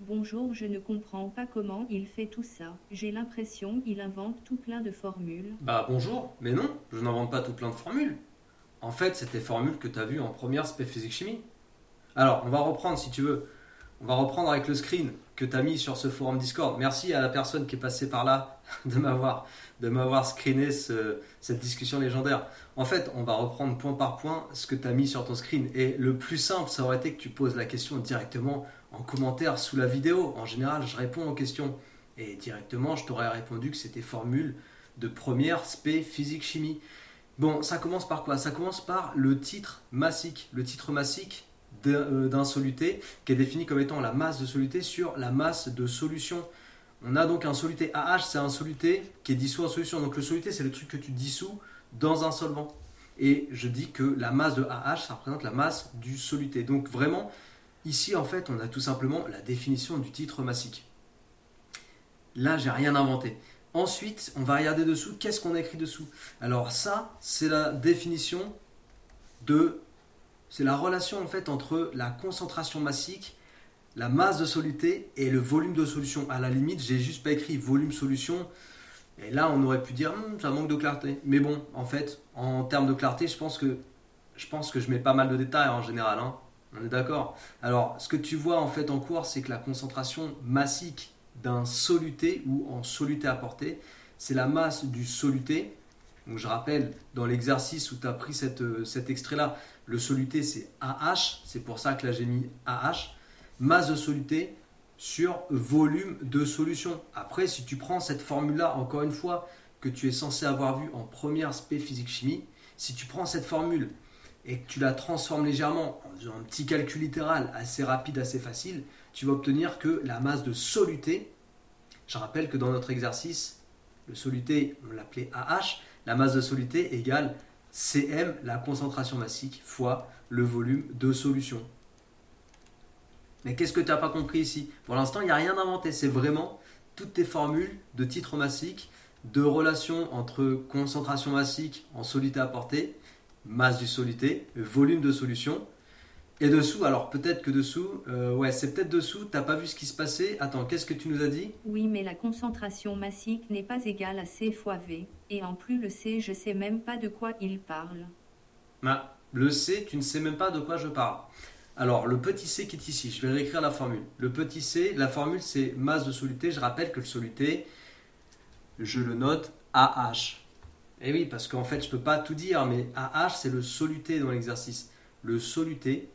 Bonjour, je ne comprends pas comment il fait tout ça. J'ai l'impression qu'il invente tout plein de formules. Bah bonjour, mais non, je n'invente pas tout plein de formules. En fait, c'est tes formules que tu as vues en première spé physique chimie. Alors, on va reprendre si tu veux. On va reprendre avec le screen que tu as mis sur ce forum Discord. Merci à la personne qui est passée par là de m'avoir screené cette discussion légendaire. En fait, on va reprendre point par point ce que tu as mis sur ton screen. Et le plus simple, ça aurait été que tu poses la question directement en commentaire sous la vidéo. En général, je réponds aux questions. Et directement, je t'aurais répondu que c'était formule de première spé physique chimie. Bon, ça commence par quoi? Ça commence par le titre massique. Le titre massique d'un soluté qui est défini comme étant la masse de soluté sur la masse de solution. On a donc un soluté AH, c'est un soluté qui est dissous en solution. Donc le soluté, c'est le truc que tu dissous dans un solvant. Et je dis que la masse de AH, ça représente la masse du soluté. Donc vraiment, ici en fait, on a tout simplement la définition du titre massique. Là, j'ai rien inventé. Ensuite, on va regarder dessous, qu'est-ce qu'on a écrit dessous? Alors ça, c'est la définition de... C'est la relation en fait entre la concentration massique, la masse de soluté et le volume de solution. À la limite, j'ai juste pas écrit volume solution. Et là, on aurait pu dire, ça manque de clarté. Mais bon, en fait, en termes de clarté, je mets pas mal de détails en général, hein. On est d'accord? Alors, ce que tu vois en fait en cours, c'est que la concentration massique d'un soluté ou en soluté apporté, c'est la masse du soluté. Donc je rappelle, dans l'exercice où tu as pris cet extrait-là, le soluté c'est AH, c'est pour ça que là j'ai mis AH, masse de soluté sur volume de solution. Après, si tu prends cette formule-là, encore une fois, que tu es censé avoir vue en première spé physique-chimie, si tu prends cette formule et que tu la transformes légèrement en faisant un petit calcul littéral assez rapide, assez facile, tu vas obtenir que la masse de soluté, je rappelle que dans notre exercice, le soluté, on l'appelait AH, la masse de soluté égale Cm, la concentration massique, fois le volume de solution. Mais qu'est-ce que tu n'as pas compris ici? Pour l'instant, il n'y a rien inventé. C'est vraiment toutes tes formules de titre massique, de relation entre concentration massique en soluté apporté, masse du soluté, volume de solution. Et dessous, alors peut-être que dessous, ouais, c'est peut-être dessous, t'as pas vu ce qui se passait. Attends, qu'est-ce que tu nous as dit? Oui, mais la concentration massique n'est pas égale à C fois V. Et en plus, le C, je sais même pas de quoi il parle. Ah, le C, tu ne sais même pas de quoi je parle. Alors, le petit c qui est ici, je vais réécrire la formule. Le petit c, la formule c'est masse de soluté. Je rappelle que le soluté, je le note AH. Et oui, parce qu'en fait, je ne peux pas tout dire, mais AH c'est le soluté dans l'exercice. Le soluté,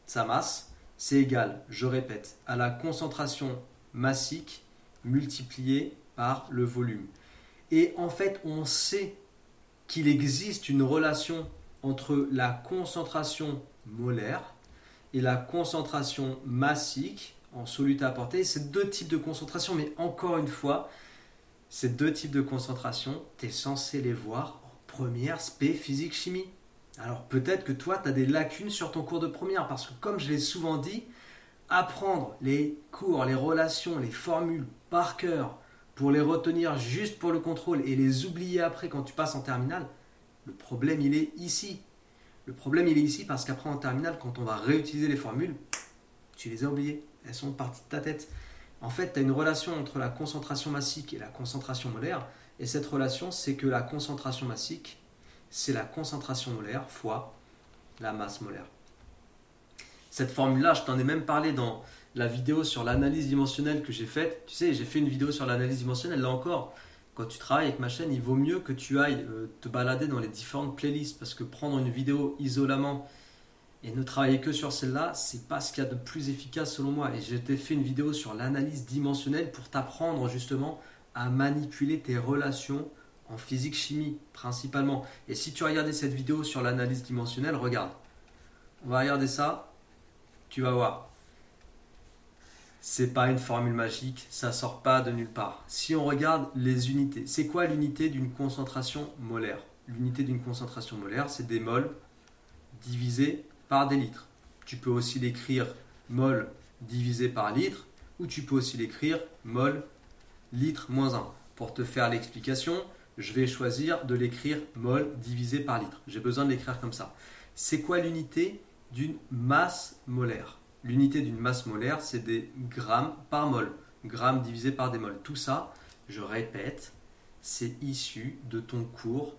sa masse, c'est égal, je répète, à la concentration massique multipliée par le volume. Et en fait, on sait qu'il existe une relation entre la concentration molaire et la concentration massique en soluté apporté. C'est deux types de concentration, mais encore une fois, ces deux types de concentration, tu es censé les voir en première spé physique-chimie. Alors peut-être que toi, tu as des lacunes sur ton cours de première, parce que comme je l'ai souvent dit, apprendre les cours, les relations, les formules par cœur, pour les retenir juste pour le contrôle et les oublier après quand tu passes en terminale, le problème il est ici. Le problème il est ici parce qu'après en terminale, quand on va réutiliser les formules, tu les as oubliées, elles sont parties de ta tête. En fait, tu as une relation entre la concentration massique et la concentration molaire, et cette relation, c'est que la concentration massique, c'est la concentration molaire fois la masse molaire. Cette formule-là, je t'en ai même parlé dans la vidéo sur l'analyse dimensionnelle que j'ai faite. Tu sais, j'ai fait une vidéo sur l'analyse dimensionnelle. Là encore, quand tu travailles avec ma chaîne, il vaut mieux que tu ailles te balader dans les différentes playlists, parce que prendre une vidéo isolément et ne travailler que sur celle-là, c'est pas ce qu'il y a de plus efficace selon moi. Et je t'ai fait une vidéo sur l'analyse dimensionnelle pour t'apprendre justement à manipuler tes relations en physique-chimie principalement. Et si tu as regardé cette vidéo sur l'analyse dimensionnelle, regarde. On va regarder ça, tu vas voir. C'est pas une formule magique, ça sort pas de nulle part. Si on regarde les unités, c'est quoi l'unité d'une concentration molaire? L'unité d'une concentration molaire, c'est des moles divisé par des litres. Tu peux aussi l'écrire mol divisé par litre, ou tu peux aussi l'écrire mol litre moins 1. Pour te faire l'explication, je vais choisir de l'écrire mol divisé par litre. J'ai besoin de l'écrire comme ça. C'est quoi l'unité d'une masse molaire? L'unité d'une masse molaire, c'est des grammes par mol. Grammes divisé par des moles. Tout ça, je répète, c'est issu de ton cours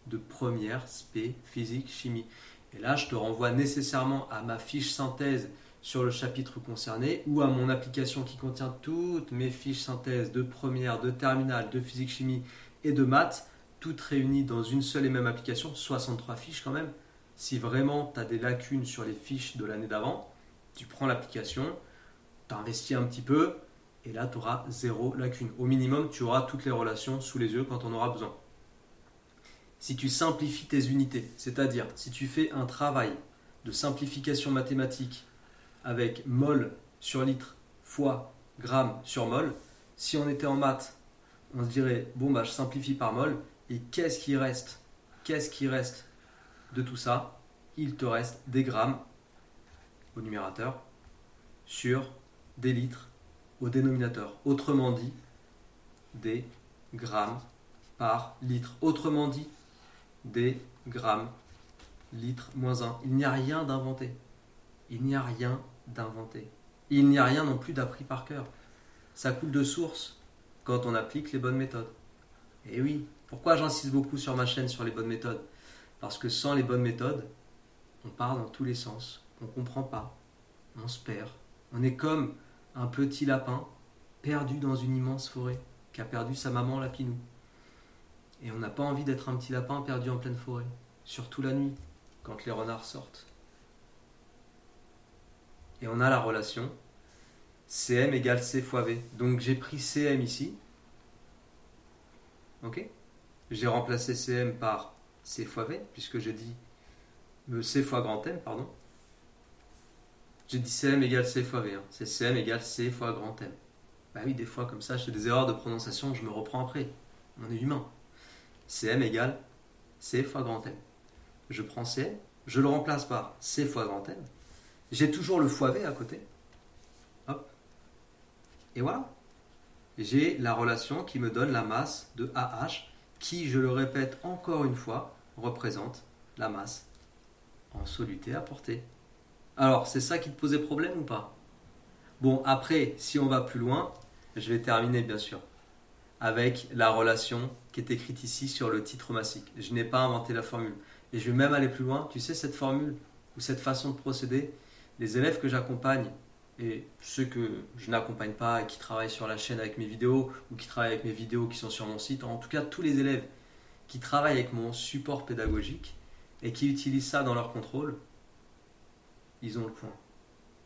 de première spé physique chimie. Et là, je te renvoie nécessairement à ma fiche synthèse sur le chapitre concerné ou à mon application qui contient toutes mes fiches synthèse de première, de terminale, de physique chimie et de maths, toutes réunies dans une seule et même application, 63 fiches quand même. Si vraiment tu as des lacunes sur les fiches de l'année d'avant, tu prends l'application, tu investis un petit peu et là tu auras 0 lacune. Au minimum, tu auras toutes les relations sous les yeux quand on aura besoin. Si tu simplifies tes unités, c'est-à-dire si tu fais un travail de simplification mathématique avec mol sur litre fois gramme sur mol, si on était en maths, on se dirait bon bah je simplifie par mol et qu'est-ce qui reste de tout ça? Il te reste des grammes au numérateur sur des litres au dénominateur. Autrement dit, des grammes par litre. Autrement dit, des grammes litre moins 1. Il n'y a rien d'inventé. Il n'y a rien d'inventé. Il n'y a rien non plus d'appris par cœur. Ça coule de source quand on applique les bonnes méthodes. Et oui, pourquoi j'insiste beaucoup sur ma chaîne sur les bonnes méthodes? Parce que sans les bonnes méthodes, on part dans tous les sens, on ne comprend pas, on se perd. On est comme un petit lapin perdu dans une immense forêt, qui a perdu sa maman lapinou. Et on n'a pas envie d'être un petit lapin perdu en pleine forêt, surtout la nuit, quand les renards sortent. Et on a la relation CM égale C fois V. Donc j'ai pris CM ici. Ok? J'ai remplacé CM par C fois V, puisque j'ai dit C fois grand M, pardon. J'ai dit CM égale C fois V. Hein. C'est CM égale C fois grand M. Bah oui, des fois comme ça, je fais des erreurs de prononciation, je me reprends après. On est humain. CM égale C fois grand M. Je prends CM, je le remplace par C fois grand M. J'ai toujours le fois V à côté. Hop. Et voilà. J'ai la relation qui me donne la masse de AH, qui, je le répète encore une fois, représente la masse en soluté apportée. Alors, c'est ça qui te posait problème ou pas? Bon, après, si on va plus loin, je vais terminer bien sûr avec la relation qui est écrite ici sur le titre massique. Je n'ai pas inventé la formule. Et je vais même aller plus loin. Tu sais, cette formule ou cette façon de procéder, les élèves que j'accompagne et ceux que je n'accompagne pas et qui travaillent sur la chaîne avec mes vidéos ou qui travaillent avec mes vidéos qui sont sur mon site, en tout cas tous les élèves qui travaillent avec mon support pédagogique et qui utilisent ça dans leur contrôle, ils ont le point.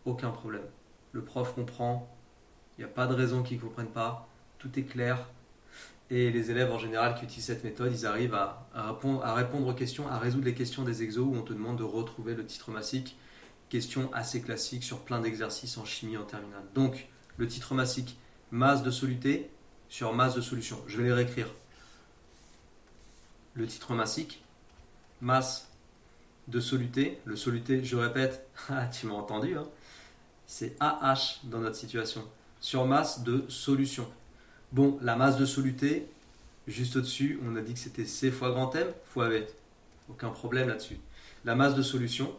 Aucun problème. Le prof comprend, il n'y a pas de raison qu'ils ne comprennent pas, tout est clair. Et les élèves en général qui utilisent cette méthode, ils arrivent à répondre aux questions, à résoudre les questions des exos où on te demande de retrouver le titre massique. Question assez classique sur plein d'exercices en chimie en terminale. Donc, le titre massique, masse de soluté sur masse de solution. Je vais les réécrire. Le titre massique, masse de soluté. Le soluté, je répète, tu m'as entendu, hein, c'est AH dans notre situation, sur masse de solution. Bon, la masse de soluté, juste au-dessus, on a dit que c'était C fois grand M fois V. Aucun problème là-dessus. La masse de solution,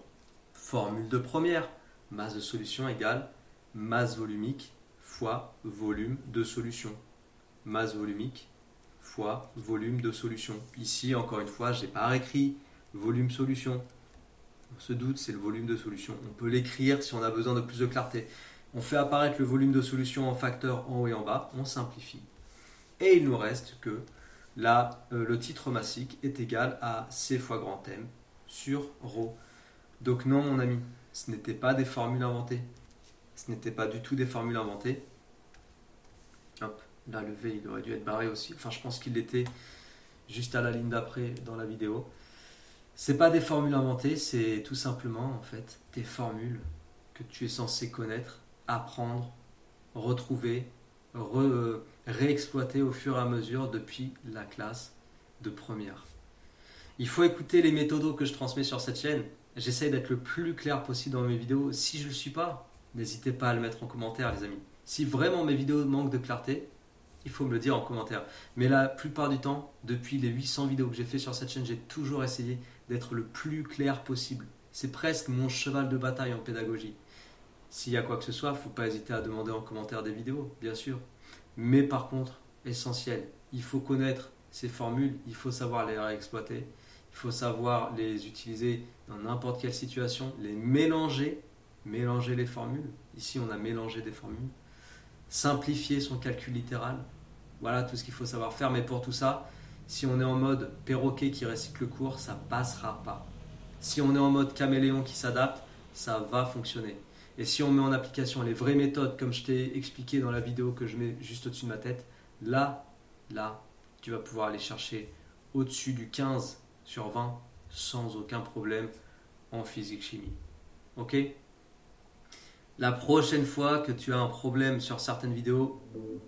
formule de première, masse de solution égale masse volumique fois volume de solution. Masse volumique fois volume de solution. Ici, encore une fois, je n'ai pas réécrit volume solution. On se doute, c'est le volume de solution. On peut l'écrire si on a besoin de plus de clarté. On fait apparaître le volume de solution en facteur en haut et en bas, on simplifie. Et il nous reste que le titre massique est égal à C fois grand M sur ρ. Donc non mon ami, ce n'était pas des formules inventées. Ce n'était pas du tout des formules inventées. Hop, là le V il aurait dû être barré aussi. Enfin je pense qu'il l'était juste à la ligne d'après dans la vidéo. C'est pas des formules inventées, c'est tout simplement en fait des formules que tu es censé connaître, apprendre, retrouver, réexploiter au fur et à mesure depuis la classe de première. Il faut écouter les méthodos que je transmets sur cette chaîne. J'essaye d'être le plus clair possible dans mes vidéos. Si je ne le suis pas, n'hésitez pas à le mettre en commentaire les amis. Si vraiment mes vidéos manquent de clarté, il faut me le dire en commentaire. Mais la plupart du temps, depuis les 800 vidéos que j'ai fait sur cette chaîne, j'ai toujours essayé d'être le plus clair possible. C'est presque mon cheval de bataille en pédagogie. S'il y a quoi que ce soit, il ne faut pas hésiter à demander en commentaire des vidéos, bien sûr. Mais par contre, essentiel, il faut connaître ces formules, il faut savoir les réexploiter, il faut savoir les utiliser dans n'importe quelle situation, les mélanger les formules. Ici, on a mélangé des formules. Simplifier son calcul littéral. Voilà tout ce qu'il faut savoir faire. Mais pour tout ça, si on est en mode perroquet qui récite le cours, ça passera pas. Si on est en mode caméléon qui s'adapte, ça va fonctionner. Et si on met en application les vraies méthodes, comme je t'ai expliqué dans la vidéo que je mets juste au-dessus de ma tête, là, tu vas pouvoir aller chercher au-dessus du 15 sur 20 sans aucun problème en physique-chimie. Ok ? La prochaine fois que tu as un problème sur certaines vidéos,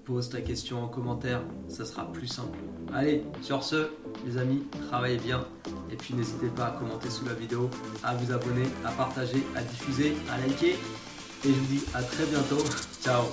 pose ta question en commentaire, ça sera plus simple. Allez, sur ce, les amis, travaillez bien. Et puis n'hésitez pas à commenter sous la vidéo, à vous abonner, à partager, à diffuser, à liker. Et je vous dis à très bientôt. Ciao.